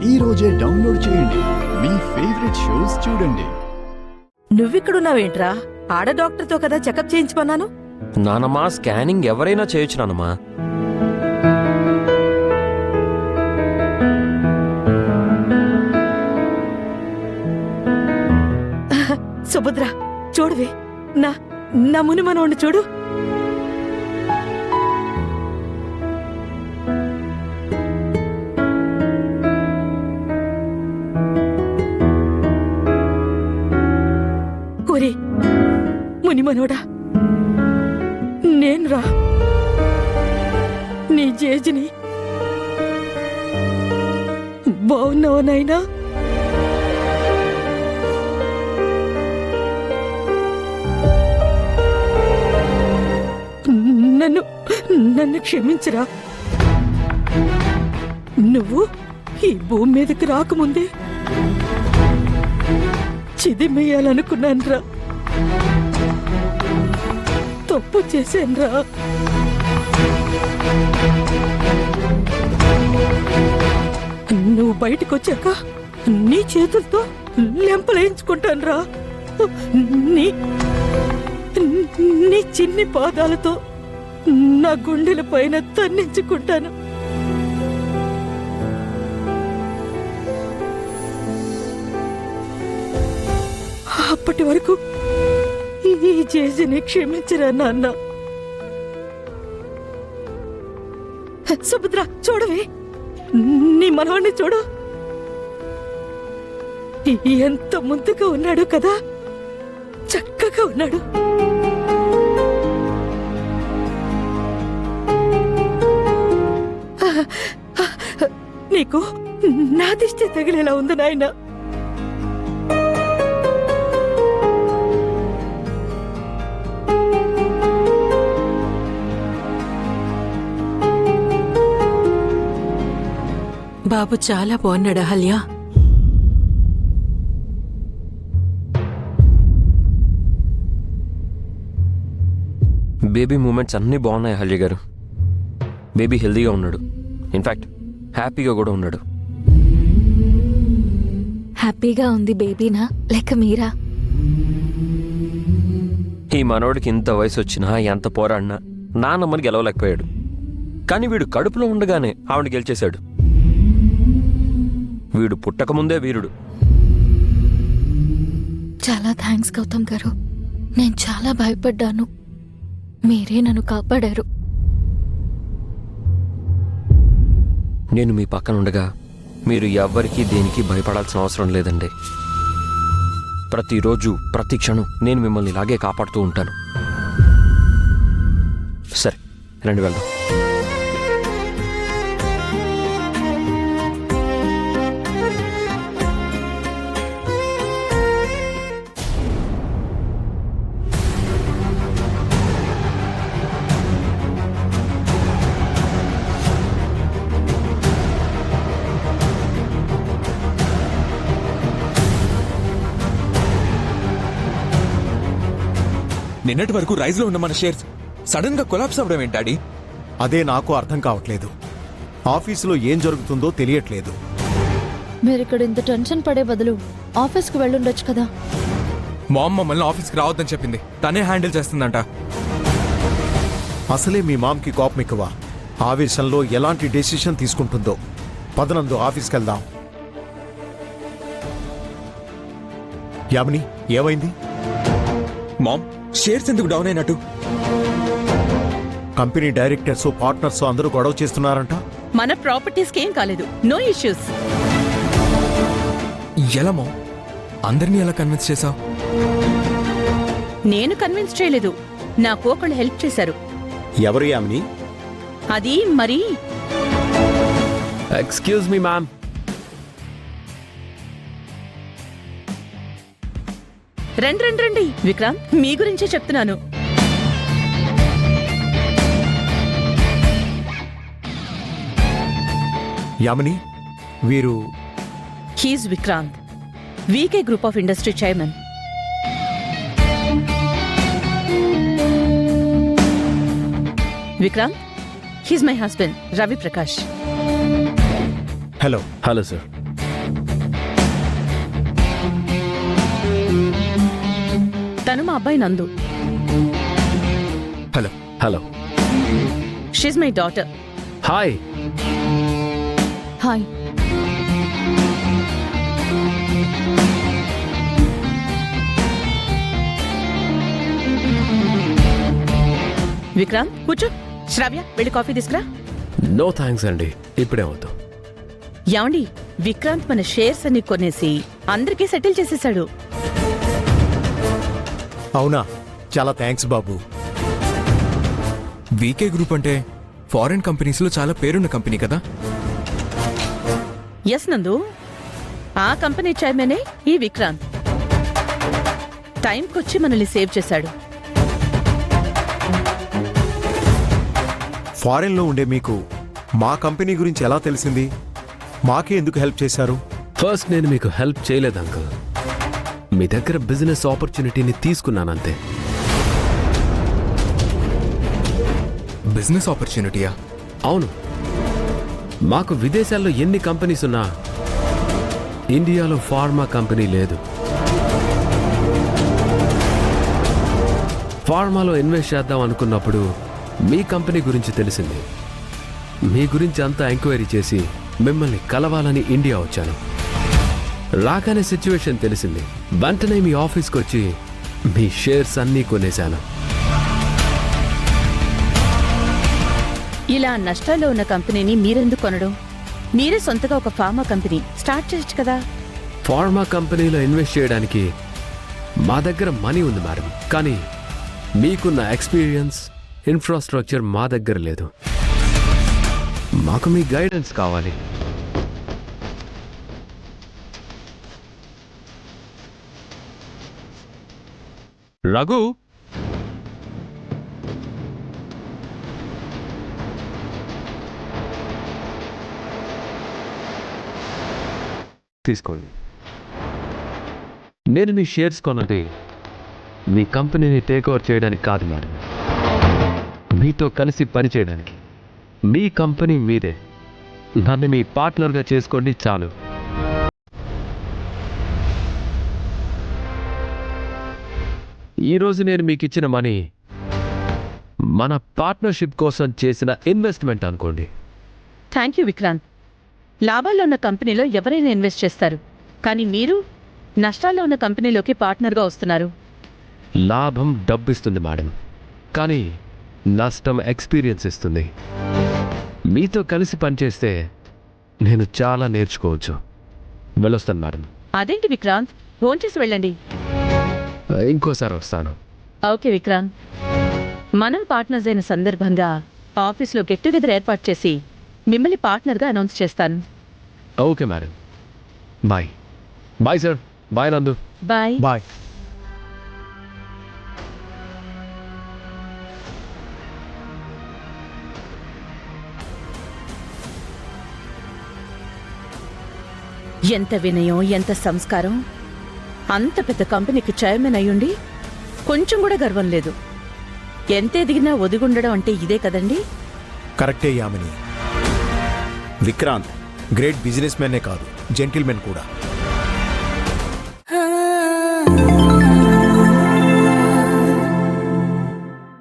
ఈ రోజే డౌన్లోడ్ చేయండి. మీ ఫేవరెట్ షోస్ చూడండి. నువ్విక్కడున్నావేంట్రా? ఆడ డాక్టర్తో కదా చెకప్ చేయించుకున్నాను. నానమ్మా, స్కానింగ్ ఎవరైనా చేయొచ్చు నానమ్మా. సుభద్ర, చూడవే, నా నా ముని మనోడిని చూడు. ఒరే ముని మనోడా, నేనురా నీ జేజిని. బావున్నావా నాయనా? నన్ను నన్ను క్షమించరా. నువ్వు ఈ భూమి మీదకి రాకముందే చిదిమేయాలనుకున్నానురా. తప్పు చేశానురా. నువ్వు బయటకొచ్చాక నీ చేతులతో లెంపలేయించుకుంటానురా. నీ నీ చిన్ని పాదాలతో నా గుండెల పైన తన్నించుకుంటాను. అప్పటి వరకు ఈ చేసిని క్షమించరా నాన్న. సుభద్ర, చూడవే, నీ మనవాణ్ణి చూడు. ఎంత ముద్దుగా ఉన్నాడు కదా, చక్కగా ఉన్నాడు. నీకు నా దిష్టి తగిలేలా ఉంది నాయన. బాబు చాలా బాగున్నాడా హల్యా? బేబీ మూమెంట్స్ అన్నీ బాగున్నాయి హల్య గారు. బేబీ హెల్దీగా ఉన్నాడు. ఇన్ఫాక్ట్ హ్యాపీగా కూడా ఉన్నాడు. హ్యాపీగా ఉంది బేబీనా లేక మీరా? ఈ మనోడికి ఇంత వయసు వచ్చినా, ఎంత పోరాడినా నాన్నమ్మని గెలవలేకపోయాడు. కానీ వీడు కడుపులో ఉండగానే ఆవిడ గెలిచేశాడు. వీడు పుట్టకముందే వీరుడు. చాలా థ్యాంక్స్ గౌతమ్ గారు. నేను చాలా భయపడ్డాను, మీరే నన్ను కాపాడారు. నేను మీ పక్కన ఉండగా మీరు ఎవ్వరికీ దేనికి భయపడాల్సిన అవసరం లేదండి. ప్రతిరోజు ప్రతి క్షణం నేను మిమ్మల్ని ఇలాగే కాపాడుతూ ఉంటాను. సరే, రండి వెళ్దాం. నిన్నటి వరకు రైజ్ లో ఉన్న మన షేర్స్ సడన్ గా కొలాప్స్ అవ్వడం ఏంటాడి? అదే నాకు అర్థం కావట్లేదు. ఆఫీసులో ఏం జరుగుతుందో తెలియట్లేదు. మీరిక్కడ ఇంత టెన్షన్ పడే బదులు ఆఫీస్కి వెళ్ళుండొచ్చు కదా. మా అమ్మ మమ్మల్ని ఆఫీస్కి రావద్దని చెప్పింది. తనే హ్యాండిల్ చేస్తుందంట. అసలే మీ మామ్కి కోపం ఎక్కువ. ఆవేశంలో ఎలాంటి డెసిషన్ తీసుకుంటుందో. పదనందు ఆఫీస్కి వెళ్దాం. యామిని, ఏమైంది? మామ్, షేర్స్ ఎందుకు డౌన్ అయినట్టు? కంపెనీ డైరెక్టర్స్, పార్ట్నర్స్ అందరూ గొడవ చేస్తున్నారంట. మన ప్రాపర్టీస్ ఏం కాలేదు, నో ఇష్యూస్. ఎలా మామ్? అందరినీ ఎలా కన్విన్స్ చేశావు? నేను కన్విన్స్ చేయలేదు, నాకు ఒకళ్ళు హెల్ప్ చేశారు. ఎవరు యామిని? అది మరి ఎక్స్క్యూజ్ మీ మ్యామ్. రండి రండి రండి. విక్రాంత్, మీ గురించే చెప్తున్నాను. యామిని, వీరు he's Vikrant, VK group of industry chairman. Vikrant, he's my husband Ravi Prakash. Hello. Hello sir. తను మా అబ్బాయి Nandu. Hello. Hello. She's my daughter. Hi. Hi. Vikrant కూర్చో. శ్రావ్య వెళ్ళి కాఫీ తీసుకురా. నో థ్యాంక్స్ అండి, ఇప్పుడే వద్దు. యాండి, విక్రాంత్ మన షేర్స్ అన్ని కొనేసి అందరికీ సెటిల్ చేసేశాడు. అవునా, చాలా థ్యాంక్స్ బాబు. వీకే గ్రూప్ అంటే ఫారెన్ కంపెనీస్లో చాలా పేరున్న కంపెనీ కదా. ఎస్ నందు, ఆ కంపెనీ చైర్మనే ఈ విక్రాంత్. టైంకొచ్చి మనల్ని సేవ్ చేశాడు. ఫారెన్లో ఉండే మీకు మా కంపెనీ గురించి ఎలా తెలిసింది? మాకే ఎందుకు హెల్ప్ చేశారు? ఫస్ట్ నేను మీకు హెల్ప్ చేయలేదు అంకుల్. మీ దగ్గర బిజినెస్ ఆపర్చునిటీని తీసుకున్నానంతే. బిజినెస్ ఆపర్చునిటీయా? అవును, మాకు విదేశాల్లో ఎన్ని కంపెనీస్ ఉన్నా ఇండియాలో ఫార్మా కంపెనీ లేదు. ఫార్మాలో ఇన్వెస్ట్ చేద్దాం అనుకున్నప్పుడు మీ కంపెనీ గురించి తెలిసింది. మీ గురించి అంతా ఎంక్వైరీ చేసి మిమ్మల్ని కలవాలని ఇండియా వచ్చాను. రాగానే సిచ్యువేషన్ తెలిసింది. వెంటనే మీ ఆఫీస్కి వచ్చి మీ షేర్స్ అన్నీ కొనేశాను. ఇలా నష్టాల్లో ఉన్న కంపెనీని మీరెందుకు కొనడం? మీరే సొంతగా ఒక ఫార్మా కంపెనీ స్టార్ట్ చేయొచ్చు కదా. ఫార్మా కంపెనీలో ఇన్వెస్ట్ చేయడానికి మా దగ్గర మనీ ఉంది మేడం, కానీ మీకున్న ఎక్స్పీరియన్స్, ఇన్ఫ్రాస్ట్రక్చర్ మా దగ్గర లేదు. మాకు మీ గైడెన్స్ కావాలి. రఘు, తీసుకోండి. నేను మీ షేర్స్ కొన్నది మీ కంపెనీని టేక్ ఓవర్ చేయడానికి కాదు మేడం, మీతో కలిసి పనిచేయడానికి. మీ కంపెనీ మీదే, నన్ను మీ పార్ట్నర్గా చేసుకోండి చాలు. ఈరోజు నేను మీకు ఇచ్చిన మనీ మన పార్ట్నర్షిప్ కోసం చేసిన ఇన్వెస్ట్మెంట్ అనుకోండి. Thank you Vikrant. లాభాల్లో ఉన్న కంపెనీలో ఎవరైనా ఇన్వెస్ట్ చేస్తారు, కానీ మీరు నష్టాల్లో ఉన్న కంపెనీలోకి పార్ట్నర్గా వస్తున్నారు. లాభం డబ్బిస్తుంది మేడం, కానీ నష్టం ఎక్స్పీరియన్స్ ఇస్తుంది. మీతో కలిసి పనిచేస్తే నేను చాలా నేర్చుకోవచ్చు. వెళ్ళొస్తాను మేడం. అదేంటి విక్రాంత్, ఫోన్ చేసి వెళ్ళండి. ఇంకోసారి వస్తాను. ఓకే విక్రాంత్, మనం పార్ట్నర్స్ అయిన సందర్భంగా ఆఫీస్లో గెట్ టుగెదర్ ఏర్పాటు చేసి మిమ్మల్ని పార్ట్నర్గా అనౌన్స్ చేస్తాను. Okay madam. Bye. Bye sir. Bye Nandu. Bye. Bye. ఎంత వినయం, ఎంత సంస్కారం. అంత పెద్ద కంపెనీకి చైర్మన్ అయ్యుండి కొంచెం కూడా గర్వం లేదు. ఎంత ఎదిగినా ఒదిగుండడం అంటే ఇదే కదండి. కరెక్టే యామిని. విక్రాంత్ గ్రేట్ బిజినెస్ మ్యానే కాదు, జెంటిల్మెన్ కూడా.